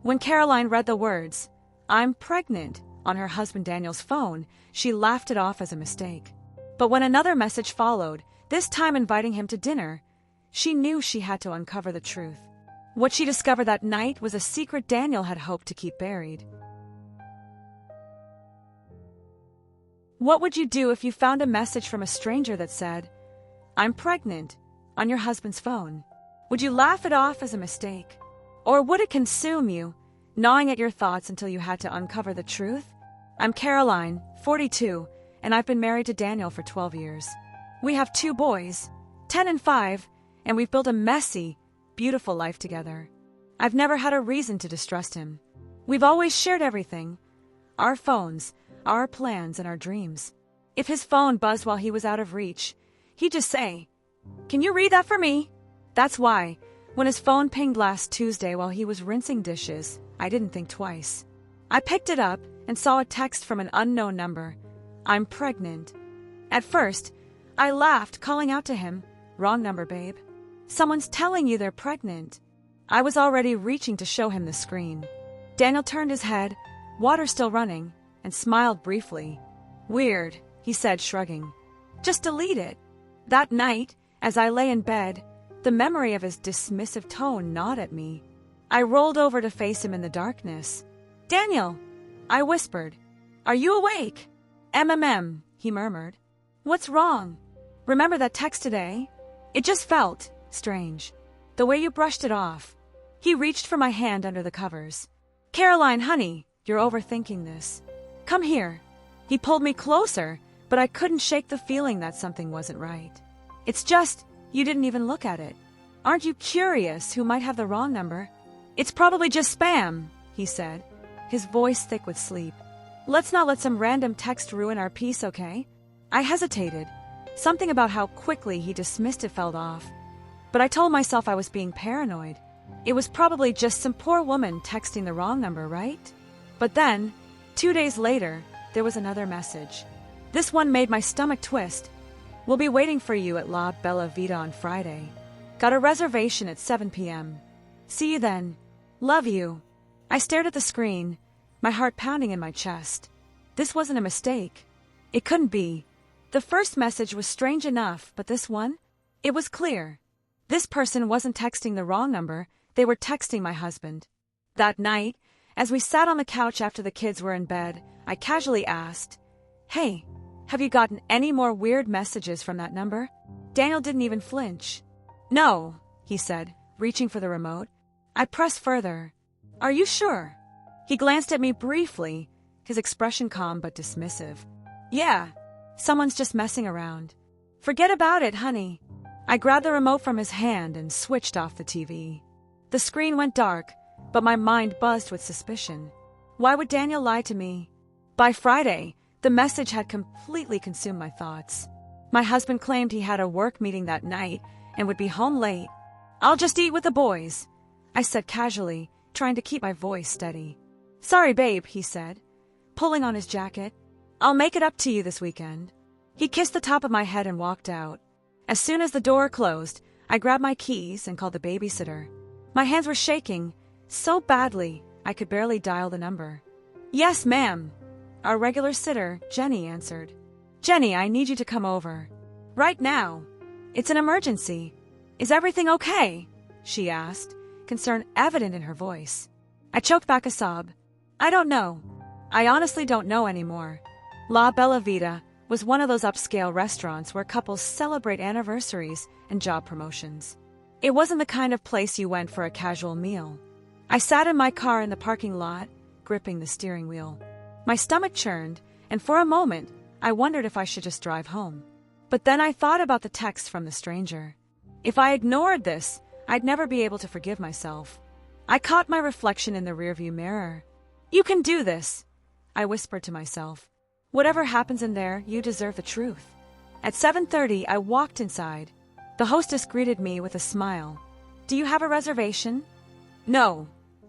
When Caroline read the words, "I'm pregnant," on her husband Daniel's phone, she laughed it off as a mistake. But when another message followed, this time inviting him to dinner, she knew she had to uncover the truth. What she discovered that night was a secret Daniel had hoped to keep buried. What would you do if you found a message from a stranger that said, "I'm pregnant," on your husband's phone? Would you laugh it off as a mistake? Or would it consume you, gnawing at your thoughts until you had to uncover the truth? I'm Caroline, 42, and I've been married to Daniel for 12 years. We have 2 boys, 10 and 5, and we've built a messy, beautiful life together. I've never had a reason to distrust him. We've always shared everything, our phones, our plans, and our dreams. If his phone buzzed while he was out of reach, he'd just say, "Can you read that for me?" That's why, when his phone pinged last Tuesday while he was rinsing dishes, I didn't think twice. I picked it up and saw a text from an unknown number. "I'm pregnant." At first, I laughed, calling out to him, "Wrong number, babe. Someone's telling you they're pregnant." I was already reaching to show him the screen. Daniel turned his head, water still running, and smiled briefly. "Weird," he said, shrugging. "Just delete it." That night, as I lay in bed, the memory of his dismissive tone gnawed at me. I rolled over to face him in the darkness. "Daniel," I whispered, "are you awake?" He murmured. "What's wrong? Remember that text today? It just felt strange. The way you brushed it off." He reached for my hand under the covers. "Caroline, honey, you're overthinking this. Come here." He pulled me closer, but I couldn't shake the feeling that something wasn't right. "It's just, you didn't even look at it. Aren't you curious who might have the wrong number?" "It's probably just spam," he said, his voice thick with sleep. "Let's not let some random text ruin our peace, okay?" I hesitated. Something about how quickly he dismissed it felt off. But I told myself I was being paranoid. It was probably just some poor woman texting the wrong number, right? But then, 2 days later, there was another message. This one made my stomach twist. "We'll be waiting for you at La Bella Vita on Friday. Got a reservation at 7 p.m. See you then. Love you." I stared at the screen, my heart pounding in my chest. This wasn't a mistake. It couldn't be. The first message was strange enough, but this one? It was clear. This person wasn't texting the wrong number, they were texting my husband. That night, as we sat on the couch after the kids were in bed, I casually asked, "Hey, have you gotten any more weird messages from that number?" Daniel didn't even flinch. "No," he said, reaching for the remote. I pressed further. "Are you sure?" He glanced at me briefly, his expression calm but dismissive. "Yeah, someone's just messing around." "Forget about it, honey." I grabbed the remote from his hand and switched off the TV. The screen went dark, but my mind buzzed with suspicion. Why would Daniel lie to me? By Friday, the message had completely consumed my thoughts. My husband claimed he had a work meeting that night and would be home late. "I'll just eat with the boys," I said casually, trying to keep my voice steady. "Sorry, babe," he said, pulling on his jacket. "I'll make it up to you this weekend." He kissed the top of my head and walked out. As soon as the door closed, I grabbed my keys and called the babysitter. My hands were shaking so badly I could barely dial the number. "Yes, ma'am." Our regular sitter, Jenny, answered. "Jenny, I need you to come over. Right now. It's an emergency. Is everything okay?" she asked, concern evident in her voice. I choked back a sob. "I don't know. I honestly don't know anymore." La Bella Vita was one of those upscale restaurants where couples celebrate anniversaries and job promotions. It wasn't the kind of place you went for a casual meal. I sat in my car in the parking lot, gripping the steering wheel. My stomach churned, and for a moment, I wondered if I should just drive home. But then I thought about the text from the stranger. If I ignored this, I'd never be able to forgive myself. I caught my reflection in the rearview mirror. "You can do this," I whispered to myself. "Whatever happens in there, you deserve the truth." At 7:30, I walked inside. The hostess greeted me with a smile. "Do you have a reservation?" "No,"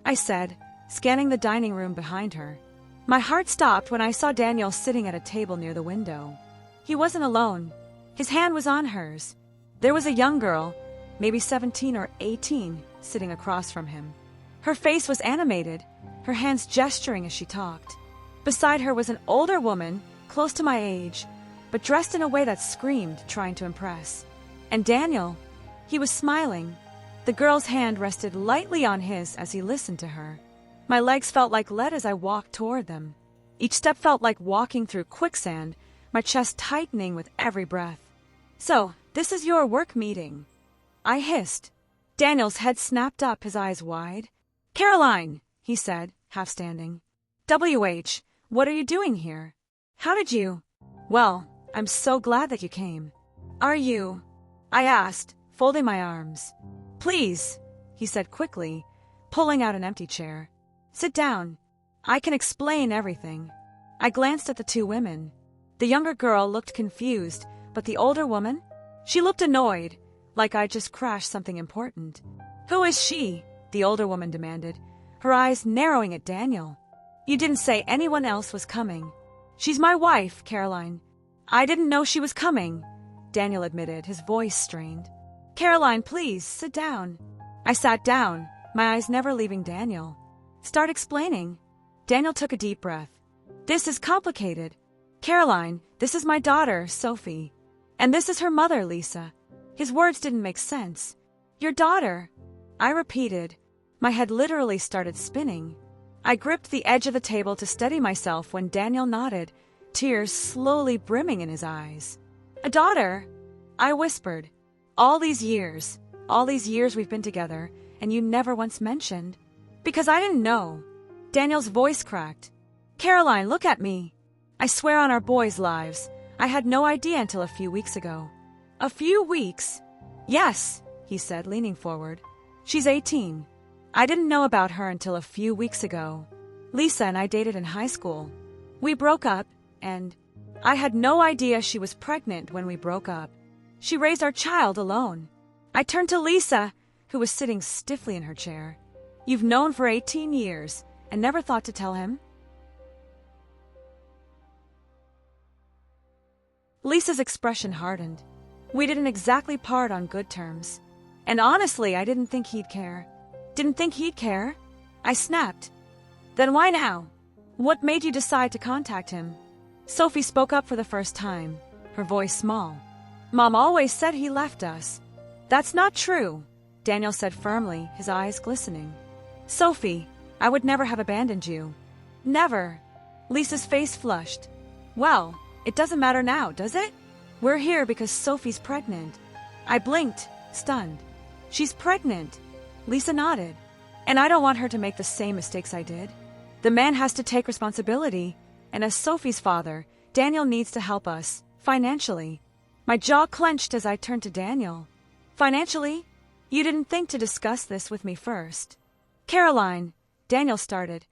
I said, scanning the dining room behind her. My heart stopped when I saw Daniel sitting at a table near the window. He wasn't alone. His hand was on hers. There was a young girl, maybe 17 or 18, sitting across from him. Her face was animated, her hands gesturing as she talked. Beside her was an older woman, close to my age, but dressed in a way that screamed, trying to impress. And Daniel, he was smiling. The girl's hand rested lightly on his as he listened to her. My legs felt like lead as I walked toward them. Each step felt like walking through quicksand, my chest tightening with every breath. "So, this is your work meeting," I hissed. Daniel's head snapped up, his eyes wide. "Caroline," he said, half standing. "WH, what are you doing here? How did you—" "Well, I'm so glad that you came." "Are you—" I asked, folding my arms. "Please," he said quickly, pulling out an empty chair. "Sit down. I can explain everything." I glanced at the two women. The younger girl looked confused, but the older woman? She looked annoyed, like I'd just crashed something important. "Who is she?" the older woman demanded, her eyes narrowing at Daniel. "You didn't say anyone else was coming." "She's my wife, Caroline." "I didn't know she was coming," Daniel admitted, his voice strained. "Caroline, please, sit down." I sat down, my eyes never leaving Daniel. "Start explaining." Daniel took a deep breath. "This is complicated. Caroline, this is my daughter, Sophie. And this is her mother, Lisa." His words didn't make sense. "Your daughter," I repeated. My head literally started spinning. I gripped the edge of the table to steady myself when Daniel nodded, tears slowly brimming in his eyes. "A daughter," I whispered. All these years we've been together, and you never once mentioned." "Because I didn't know." Daniel's voice cracked. "Caroline, look at me. I swear on our boys' lives, I had no idea until a few weeks ago." "A few weeks?" "Yes," he said, leaning forward. "She's 18. I didn't know about her until a few weeks ago. Lisa and I dated in high school. We broke up, and I had no idea she was pregnant when we broke up. She raised our child alone." I turned to Lisa, who was sitting stiffly in her chair. "You've known for 18 years and never thought to tell him?" Lisa's expression hardened. We didn't exactly part on good terms. And honestly, I didn't think he'd care. "Didn't think he'd care?" I snapped. "Then why now? What made you decide to contact him?" Sophie spoke up for the first time, her voice small. "Mom always said he left us." "That's not true," Daniel said firmly, his eyes glistening. "Sophie, I would never have abandoned you." "Never." Lisa's face flushed. "Well, it doesn't matter now, does it? We're here because Sophie's pregnant." I blinked, stunned. "She's pregnant." Lisa nodded. "And I don't want her to make the same mistakes I did. The man has to take responsibility, and as Sophie's father, Daniel needs to help us, financially." My jaw clenched as I turned to Daniel. "Financially? You didn't think to discuss this with me first." "Caroline," Daniel started.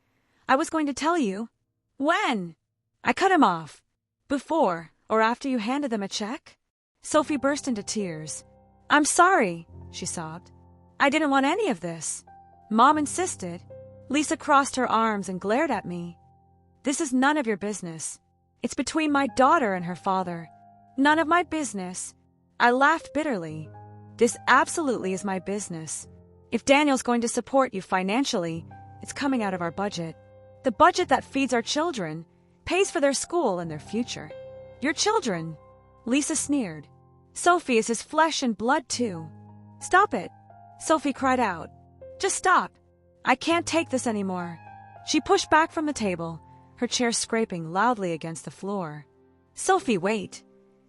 "I was going to tell you." "When?" I cut him off. "Before or after you handed them a check?" Sophie burst into tears. "I'm sorry," she sobbed. "I didn't want any of this. Mom insisted." Lisa crossed her arms and glared at me. "This is none of your business. It's between my daughter and her father." "None of my business." I laughed bitterly. "This absolutely is my business. If Daniel's going to support you financially, it's coming out of our budget. The budget that feeds our children, pays for their school and their future." "Your children?" Lisa sneered. "Sophie is his flesh and blood too." "Stop it," Sophie cried out. "Just stop. I can't take this anymore." She pushed back from the table, her chair scraping loudly against the floor. "Sophie, wait."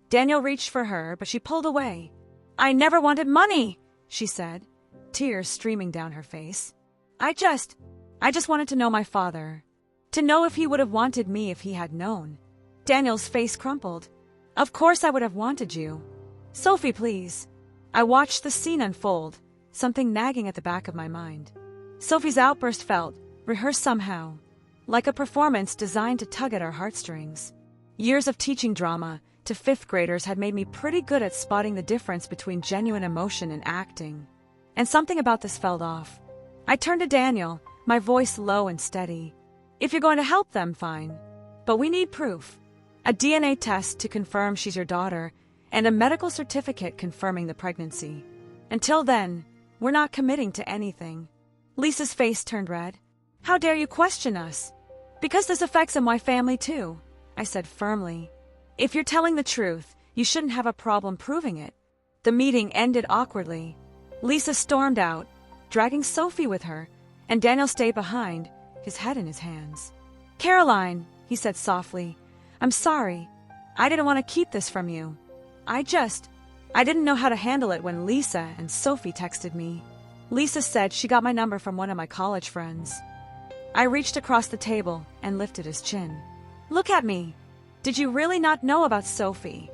Daniel reached for her, but she pulled away. "I never wanted money," she said, tears streaming down her face. I just wanted to know my father. To know if he would have wanted me if he had known." Daniel's face crumpled. "Of course I would have wanted you." "Sophie, please." I watched the scene unfold, something nagging at the back of my mind. Sophie's outburst felt, rehearsed somehow, like a performance designed to tug at our heartstrings. Years of teaching drama to fifth graders had made me pretty good at spotting the difference between genuine emotion and acting. And something about this felt off. I turned to Daniel, my voice low and steady. "If you're going to help them, fine. But we need proof. A DNA test to confirm she's your daughter, and a medical certificate confirming the pregnancy. Until then, we're not committing to anything." Lisa's face turned red. How dare you question us? Because this affects my family too, I said firmly. If you're telling the truth, you shouldn't have a problem proving it. The meeting ended awkwardly. Lisa stormed out, dragging Sophie with her, and Daniel stayed behind, his head in his hands. Caroline, he said softly, I'm sorry. I didn't want to keep this from you. I didn't know how to handle it when Lisa and Sophie texted me. Lisa said she got my number from one of my college friends. I reached across the table and lifted his chin. Look at me. Did you really not know about Sophie?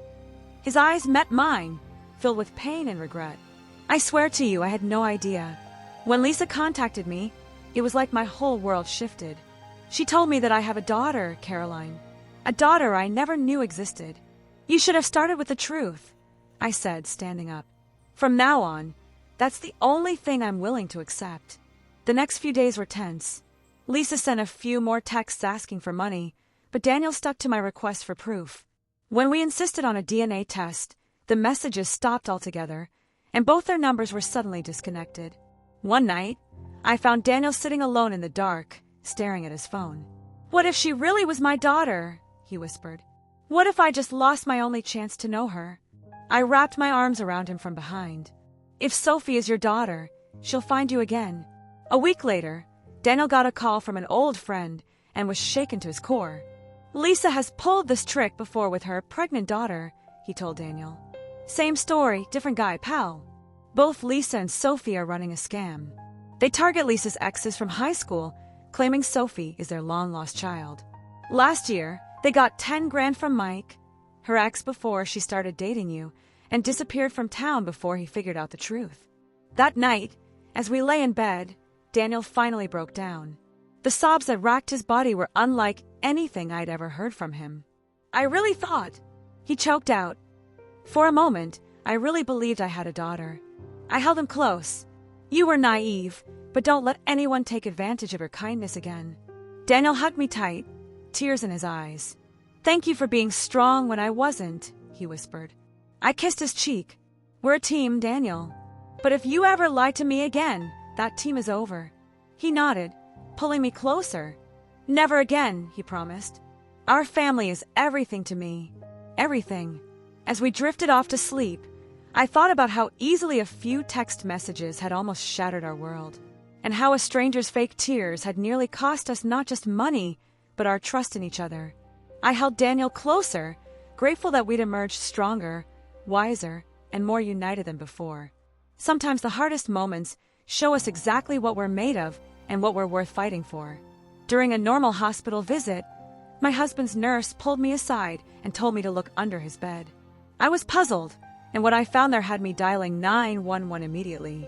His eyes met mine, filled with pain and regret. I swear to you, I had no idea. When Lisa contacted me, it was like my whole world shifted. She told me that I have a daughter, Caroline. A daughter I never knew existed. You should have started with the truth, I said, standing up. From now on, that's the only thing I'm willing to accept. The next few days were tense. Lisa sent a few more texts asking for money, but Daniel stuck to my request for proof. When we insisted on a DNA test, the messages stopped altogether, and both their numbers were suddenly disconnected. One night, I found Daniel sitting alone in the dark, staring at his phone. What if she really was my daughter? He whispered. What if I just lost my only chance to know her? I wrapped my arms around him from behind. If Sophie is your daughter, she'll find you again. A week later, Daniel got a call from an old friend and was shaken to his core. Lisa has pulled this trick before with her pregnant daughter, he told Daniel. Same story, different guy, pal. Both Lisa and Sophie are running a scam. They target Lisa's exes from high school, claiming Sophie is their long-lost child. Last year, they got 10 grand from Mike, her ex before she started dating you, and disappeared from town before he figured out the truth. That night, as we lay in bed, Daniel finally broke down. The sobs that racked his body were unlike anything I'd ever heard from him. I really thought, he choked out. For a moment, I really believed I had a daughter. I held him close. You were naive, but don't let anyone take advantage of your kindness again. Daniel hugged me tight, tears in his eyes. Thank you for being strong when I wasn't, he whispered. I kissed his cheek. We're a team, Daniel. But if you ever lie to me again, that team is over. He nodded, pulling me closer. Never again, he promised. Our family is everything to me. Everything. As we drifted off to sleep, I thought about how easily a few text messages had almost shattered our world, and how a stranger's fake tears had nearly cost us not just money, but our trust in each other. I held Daniel closer, grateful that we'd emerged stronger, wiser, and more united than before. Sometimes the hardest moments show us exactly what we're made of and what we're worth fighting for. During a normal hospital visit, my husband's nurse pulled me aside and told me to look under his bed. I was puzzled, and what I found there had me dialing 911 immediately.